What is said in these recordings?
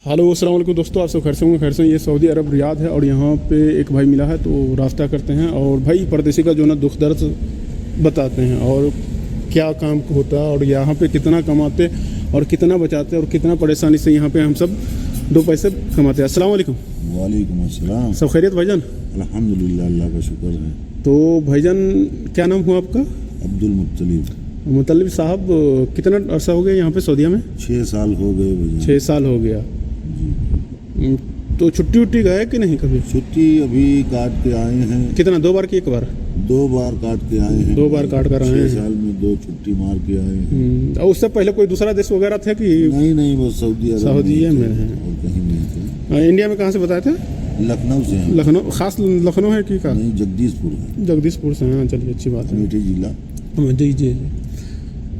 Hello अस्सलाम वालेकुम दोस्तों, आप सब खैर से ये सऊदी अरब रियाद है और यहाँ पे एक भाई मिला है तो रास्ता करते हैं और भाई परदेसी का जो ना दुख दर्द बताते हैं और क्या काम होता है और यहाँ पे कितना कमाते और कितना बचाते और कितना परेशानी से यहाँ पे हम सब दो पैसे कमाते हैं। अस्सलाम वालेकुम। वालेकुम अस्सलाम। सब खैरियत भाईजान? अल्हम्दुलिल्लाह, अल्लाह का शुक्र है। तो भाईजान क्या नाम हुआ आपका? अब्दुल मुत्तलिब। मुत्तलिब साहब, कितना अरसा हो गया यहाँ पे सऊदीया में? 6 साल हो गए भाई। 6 साल हो गया। तो छुट्टी उट्टी गए कि नहीं कभी? छुट्टी अभी काट के आए हैं। कितना, 2 बार की 1 बार? 2 बार काट के आए हैं। 2 बार काट कर आए हैं। 6 साल में 2 छुट्टी मार के आए हैं। और उससे पहले कोई दूसरा देश वगैरह थे कि? नहीं, वो सऊदी में है हैं। और कहीं नहीं थे। इंडिया में कहाँ से बताए थे? लखनऊ से हैं। लखनऊ, खास लखनऊ है कि का? नहीं, जगदीशपुर है। जगदीशपुर से हैं। चलिए अच्छी बात है। अमेठी जिला। जी जी।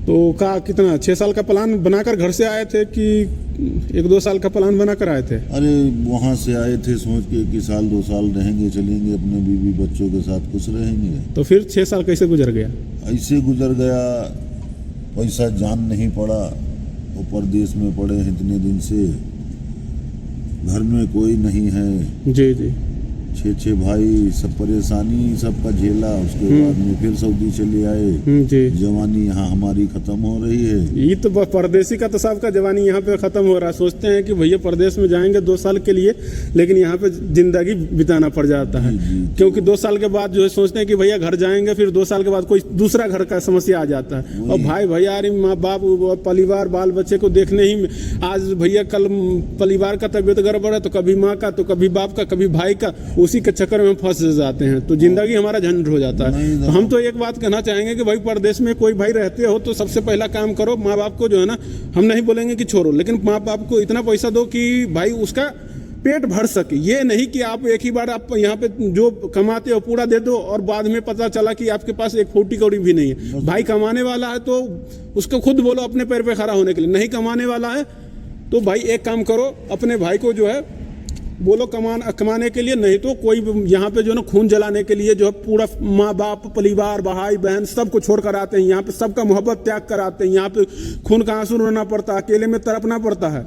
तो का कितना 6 साल का प्लान बनाकर घर से आए थे कि 1-2 साल का प्लान बनाकर आए थे? अरे वहाँ से आए थे सोच के कि साल 2 साल रहेंगे, चलेंगे, अपने बीवी बच्चों के साथ खुश रहेंगे। तो फिर 6 साल कैसे गुजर गया? ऐसे गुजर गया, पैसा जान नहीं पड़ा। वो परदेश में पड़े हैं इतने दिन से, घर में कोई नहीं है। जी जी। 6 भाई, सब परेशानी सबका झेला। उसके बाद में फिर सऊदी चले आए। जी। जवानी यहाँ हमारी खत्म हो रही है। ये तो परदेसी का तो सबका जवानी यहाँ पे खत्म हो रहा है। सोचते हैं कि भैया परदेश में जाएंगे 2 साल के लिए, लेकिन यहाँ पे जिंदगी बिताना पड़ जाता है। क्योंकि 2 साल के बाद जो है सोचते हैं कि भैया घर जाएंगे, फिर 2 साल के बाद कोई दूसरा घर का समस्या आ जाता है। और भाई भैया अरे माँ बाप परिवार बाल बच्चे को देखने ही में, आज भैया कल परिवार का तबीयत गड़बड़ है तो कभी माँ का, तो कभी बाप का, कभी भाई का, उसी के चक्कर में फंस जाते हैं तो जिंदगी हमारा झंड हो जाता है। तो हम तो एक बात कहना चाहेंगे कि भाई परदेश में कोई भाई रहते हो तो सबसे पहला काम करो, माँ बाप को जो है ना, हम नहीं बोलेंगे कि छोड़ो, लेकिन माँ बाप को इतना पैसा दो कि भाई उसका पेट भर सके। ये नहीं कि आप एक ही बार आप यहाँ पे जो कमाते हो पूरा दे दो और बाद में पता चला कि आपके पास एक फूटी कौड़ी भी नहीं है। भाई कमाने वाला है तो उसको खुद बोलो अपने पैर पे खड़ा होने के लिए। नहीं कमाने वाला है तो भाई एक काम करो, अपने भाई को जो है बोलो कमाने के लिए। नहीं तो कोई यहाँ पे जो ना खून जलाने के लिए जो है पूरा माँ बाप परिवार भाई बहन सबको छोड़ कर आते हैं। यहाँ पे सबका मोहब्बत त्याग कर आते हैं। यहाँ पे खून का आंसू रोना पड़ता है, अकेले में तड़पना पड़ता है।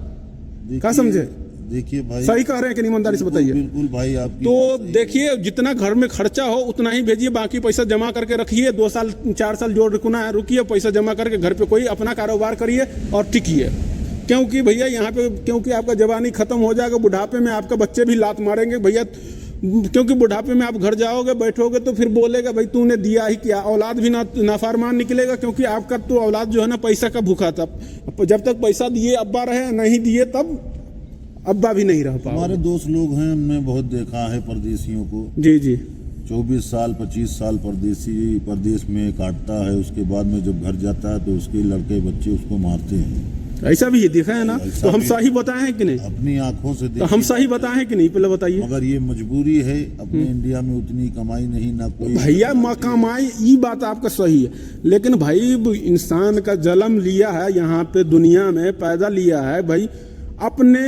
क्या समझे? देखिए भाई, सही कह रहे हैं कि ईमानदारी से बताइए? बिल्कुल भाई, आप तो देखिए जितना घर में खर्चा हो उतना ही भेजिए, बाकी पैसा जमा करके रखिए। 2 साल 4 साल जो रुकना है रुकिए, पैसा जमा करके घर पे कोई अपना कारोबार करिए और टिकिए। क्योंकि भैया यहाँ पे क्योंकि आपका जवानी खत्म हो जाएगा, बुढ़ापे में आपके बच्चे भी लात मारेंगे भैया। क्योंकि बुढ़ापे में आप घर जाओगे बैठोगे तो फिर बोलेगा भाई तूने दिया ही क्या। औलाद भी नाफरमान निकलेगा, क्योंकि आपका तो औलाद जो है ना पैसा का भूखा था। जब तक पैसा दिए अब्बा रहे, नहीं दिए तब अब्बा भी नहीं रह पाए। हमारे दोस्त लोग हैं, हमने बहुत देखा है परदेशियों को। जी जी। 24 साल 25 साल परदेसी परदेश में काटता है, उसके बाद में जब घर जाता है तो उसके लड़के बच्चे उसको मारते हैं। ऐसा भी देखा है ना? तो हम सही बताए हैं कि नहीं? अपनी आंखों से तो हम सही बताए हैं कि नहीं, पहले बताइए। मगर ये मजबूरी है, अपने इंडिया में उतनी कमाई नहीं, ना कोई भैया कमाई, ये बात आपका सही है, लेकिन भाई इंसान का जन्म लिया है यहाँ पे, दुनिया में पैदा लिया है भाई, अपने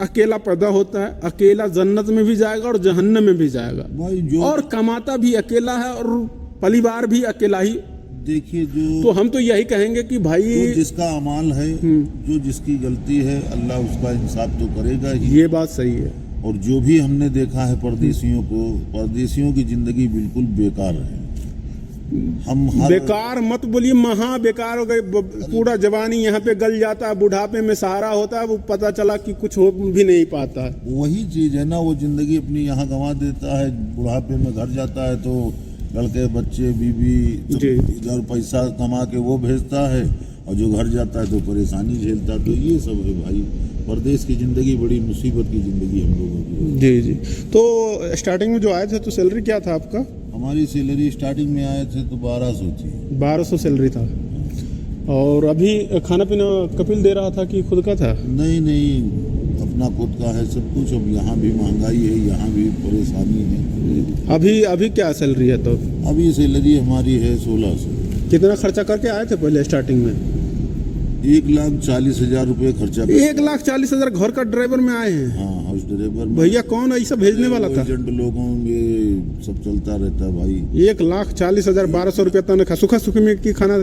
अकेला पैदा होता है, अकेला जन्नत में भी जाएगा और जहन्नम में भी जाएगा भाई। और कमाता भी अकेला है और परिवार भी अकेला ही। देखिए तो हम तो यही कहेंगे कि भाई जिसका अमाल है, जो जिसकी गलती है, अल्लाह उसका इंसाफ तो करेगा ही। ये बात सही है। और जो भी हमने देखा है परदेशियों को, परदेशियों की जिंदगी बिल्कुल बेकार है। हम बेकार मत बोलिए, महा बेकार हो गए। पूरा जवानी यहाँ पे गल जाता है, बुढ़ापे में सहारा होता है, वो पता चला कि कुछ हो भी नहीं पाता है। वही चीज है ना, वो जिंदगी अपनी यहाँ गंवा देता है, बुढ़ापे में घर जाता है तो लड़के बच्चे बीवी इधर पैसा कमा के वो भेजता है, और जो घर जाता है तो परेशानी झेलता है। तो ये सब है भाई, परदेश की ज़िंदगी बड़ी मुसीबत की ज़िंदगी हम लोगों की। जी जी। तो स्टार्टिंग में जो आए थे तो सैलरी क्या था आपका? हमारी सैलरी स्टार्टिंग में आए थे तो 1200 थी। 1200 सैलरी था। और अभी खाना पीना कपिल दे रहा था कि खुद का था? नहीं, अपना खुद का है सब कुछ। अब यहाँ भी महंगाई है, यहाँ भी परेशानी है। अभी क्या सैलरी है? तो अभी सैलरी हमारी है 1600। कितना खर्चा करके आए थे पहले स्टार्टिंग में? 1,40,000 रुपये खर्चा। 1,40,000 घर का ड्राइवर में आए हैं? हाँ, हाउस ड्राइवर। भैया कौन ऐसा भेजने वाला था? एजेंट लोगों में सब चलता रहता भाई। 1,40,000 1200 रुपया तनख्वाह। सूखा सुखी में की खाना?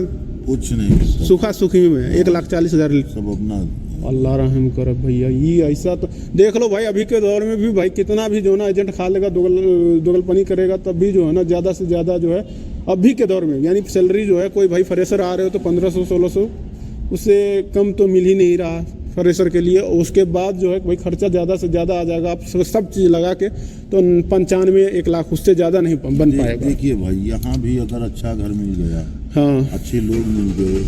कुछ नहीं, सूखा सुखी में 1,40,000 सब अपना अल्लाह रहम करे भैया, ये ऐसा तो देख लो भाई, अभी के दौर में भी भाई कितना भी जो है ना एजेंट खा लेगा, दोगलपनी करेगा, तब भी जो है ना ज़्यादा से ज़्यादा जो है अभी के दौर में, यानी सैलरी जो है, कोई भाई फ्रेशर आ रहे हो तो 1500-1600, उससे कम तो मिल ही नहीं रहा फ्रेशर के लिए। उसके बाद जो है भाई खर्चा ज़्यादा से ज़्यादा आ जाएगा, आप सब चीज़ लगा के तो 95-1 लाख, उससे ज़्यादा नहीं बन पाएगा। देखिए भाई, यहाँ भी अगर अच्छा घर मिल गया, हाँ, अच्छे लोग मिल गए,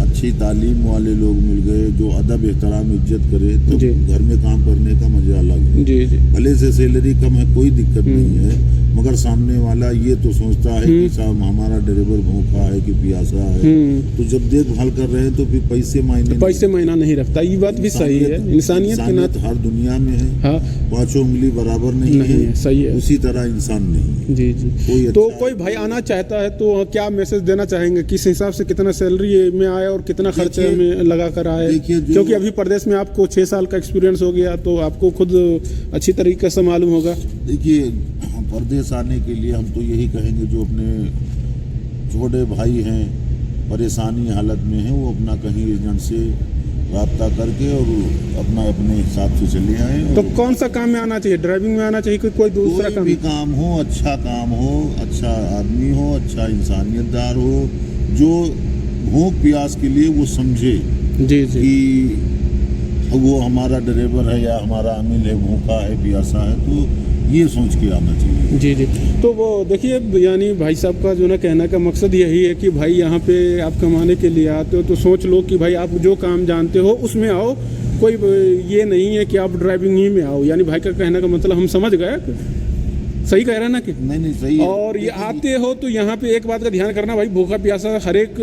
अच्छी तालीम वाले लोग मिल गए जो अदब एहतराम इज्जत करे, तो घर में काम करने का मजा अलग है। जी जी, भले से सैलरी कम है, कोई दिक्कत नहीं है, मगर सामने वाला ये तो सोचता है कि साहब हमारा ड्राइवर भूखा है कि प्यासा है, तो जब देखभाल कर रहे हैं तो फिर पैसे मायना नहीं रखता। ये बात भी सही है, इंसानियत के नाते हर दुनिया में है। हाँ, पांचों उंगली बराबर नहीं है, सही है, उसी तरह इंसान नहीं। जी जी। तो कोई भाई आना चाहता है तो क्या मैसेज देना चाहेंगे, किस हिसाब से कितना सैलरी में आए और कितना खर्चे में लगा कर आए? क्योंकि अभी प्रदेश में आपको 6 साल का एक्सपीरियंस हो गया, तो आपको खुद अच्छी तरीके से मालूम होगा। देखिए, परदेश आने के लिए हम तो यही कहेंगे, जो अपने छोटे भाई हैं परेशानी हालत में हैं, वो अपना कहीं एजेंट से राब्ता करके और अपने हिसाब से चले आए। तो कौन सा काम में आना चाहिए? ड्राइविंग में आना चाहिए कि कोई दूसरा कोई भी काम हो, अच्छा आदमी हो, अच्छा इंसानियतदार हो, जो भूख प्यास के लिए वो समझे जी जी कि वो हमारा ड्राइवर है या हमारा अमील है, भूखा है, प्यासा है, तो ये सोच के आना चाहिए। जी जी। तो वो देखिए, यानी भाई साहब का जो ना कहने का मकसद यही है कि भाई यहाँ पे आप कमाने के लिए आते हो तो सोच लो कि भाई आप जो काम जानते हो उसमें आओ, कोई ये नहीं है कि आप ड्राइविंग ही में आओ। यानी भाई का कहने का मतलब हम समझ गए, सही कह रहे हैं ना कि नहीं सही है। और ये आते हो तो यहाँ पे एक बात का ध्यान करना भाई, भूखा प्यासा हर एक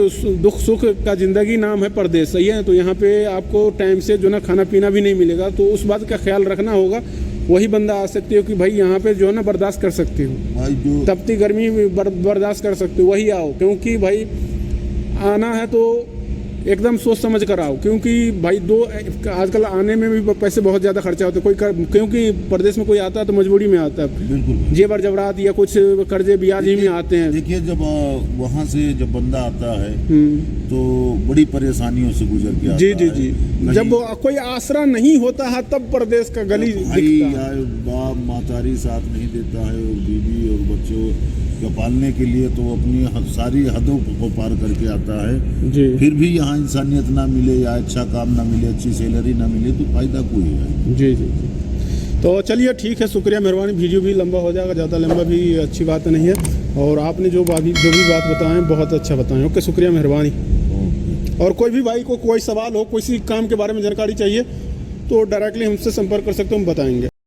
दुख सुख का जिंदगी नाम है परदेश, सही है। तो यहाँ पे आपको टाइम से जो ना खाना पीना भी नहीं मिलेगा, तो उस बात का ख्याल रखना होगा। वही बंदा आ सकते हो कि भाई यहाँ पे जो है ना बर्दाश्त कर सकते हो, तपती गर्मी बर्दाश्त कर सकते हो, वही आओ। क्योंकि भाई आना है तो एकदम सोच समझ कर आओ, क्योंकि भाई आजकल आने में भी पैसे बहुत ज़्यादा खर्चा होते हैं। क्योंकि प्रदेश में कोई आता है तो मजबूरी में आता है, बिल्कुल जेबर जबरात या कुछ कर्जे ब्याज ही में आते हैं। देखिए, जब वहाँ से जब बंदा आता है तो बड़ी परेशानियों से गुजर के आता जी जी जी। जब कोई आसरा नहीं होता है तब प्रदेश का गली दिखता है। बाप मातारी साथ नहीं देता है, और बीवी और बच्चों को पालने के लिए तो अपनी सारी हदों को पार करके आता है जी। फिर भी यहाँ इंसानियत ना मिले या अच्छा काम ना मिले, अच्छी सैलरी ना मिले, तो फायदा कोई है। जी जी। तो चलिए ठीक है, शुक्रिया, मेहरबानी। वीडियो भी लंबा हो जाएगा, ज़्यादा लंबा भी अच्छी बात नहीं है, और आपने जो भी बात बताएं बहुत अच्छा बताएं। ओके, शुक्रिया, मेहरबानी। और कोई भी भाई को कोई सवाल हो, किसी काम के बारे में जानकारी चाहिए तो डायरेक्टली हमसे संपर्क कर सकते हो, हम बताएंगे।